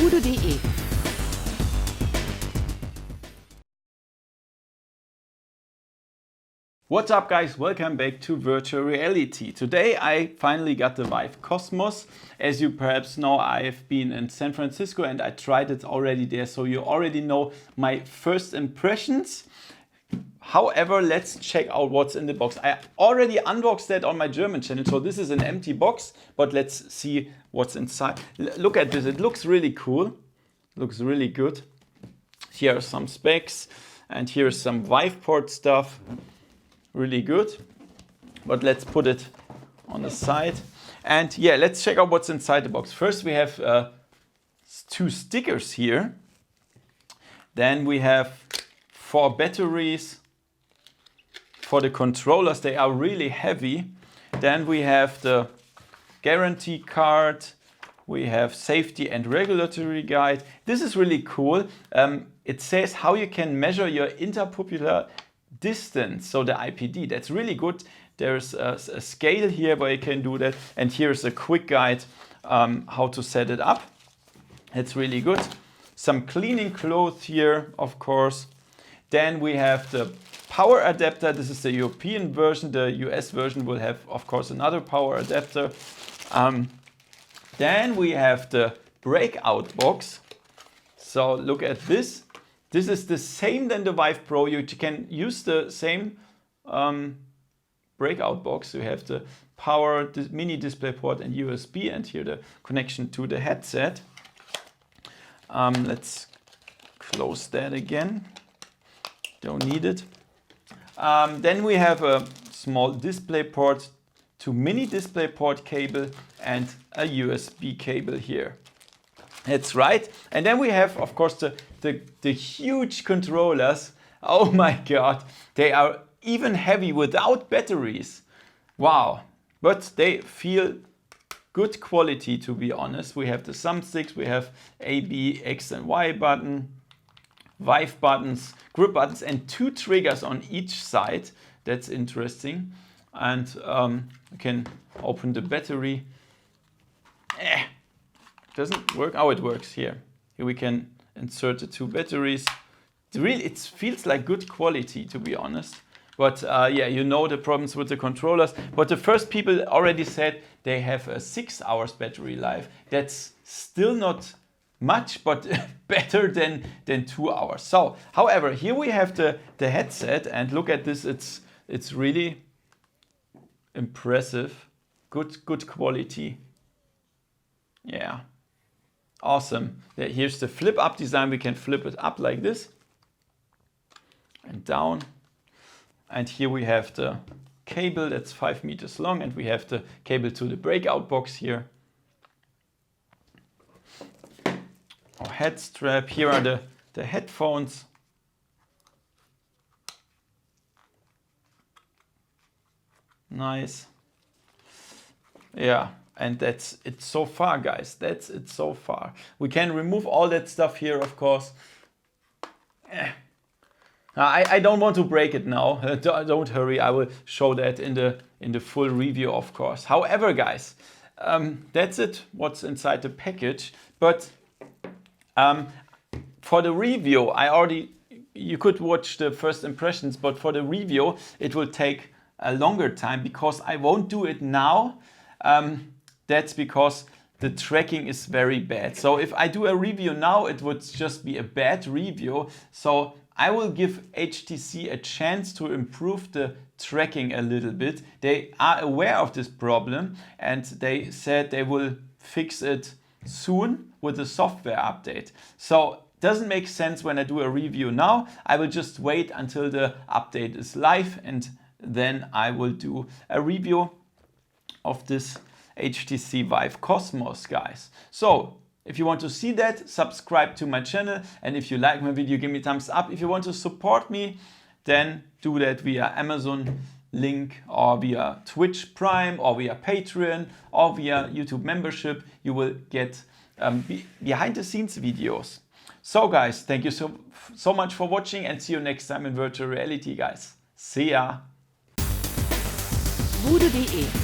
VoodooDE. What's up guys, welcome back to virtual reality. Today I finally got the Vive Cosmos. As you perhaps know, I've been in San Francisco and I tried it already there, so you already know my first impressions. However, let's check out what's in the box. I already unboxed that on my German channel, so this is an empty box, but let's see what's inside. Look at this, it looks really cool, looks really good. Here are some specs and here's some Vive port stuff. Really good, but let's put it on the side. And yeah, let's check out what's inside the box. First we have two stickers here. Then we have 4 batteries for the controllers. They are really heavy. Then we have the guarantee card. We have safety and regulatory guide. This is really cool. It says how you can measure your interpopular distance, so the IPD. That's really good. There's a scale here where you can do that, and here's a quick guide how to set it up. It's really good. Some cleaning cloth here, of course. Then we have the power adapter. This is the European version. The US version will have, of course, another power adapter. Then we have the breakout box. So look at this. This is the same than the Vive Pro. You can use the same breakout box. You have the power, the mini display port and USB, and here the connection to the headset. Let's close that again. Don't need it. Then we have a small display port to mini display port cable and a USB cable here. That's right. And then we have, of course, the huge controllers. Oh my God, they are even heavy without batteries. Wow, but they feel good quality, to be honest. We have the thumbsticks, we have A, B, X and Y button, Vive buttons, grip buttons, and 2 triggers on each side. That's interesting. And you can open the battery. Doesn't work. Oh, it works here. Here we can insert the 2 batteries. It feels like good quality, to be honest. But yeah, you know the problems with the controllers. But the first people already said they have a 6 hours battery life. That's still not much, but better than 2 hours. So, however, here we have the headset, and look at this. It's really impressive. Good quality. Yeah. Awesome. Here's the flip up design. We can flip it up like this and down. And here we have the cable that's 5 meters long, and we have the cable to the breakout box here. Our head strap. Here are the headphones. Nice. Yeah. And that's it so far, guys. That's it so far. We can remove all that stuff here, of course. I don't want to break it now. Don't hurry. I will show that in the full review, of course. However, guys, that's it. What's inside the package. But for the review, you could watch the first impressions. But for the review, it will take a longer time because I won't do it now. That's because the tracking is very bad. So if I do a review now, it would just be a bad review. So I will give HTC a chance to improve the tracking a little bit. They are aware of this problem and they said they will fix it soon with a software update. So it doesn't make sense when I do a review now. I will just wait until the update is live, and then I will do a review of this HTC Vive Cosmos, guys. So if you want to see that, subscribe to my channel, and if you like my video, give me a thumbs up. If you want to support me, then do that via Amazon link or via Twitch Prime or via Patreon or via YouTube membership. You will get behind the scenes videos. So guys, thank you so much for watching, and see you next time in virtual reality, guys. See ya. VoodooDE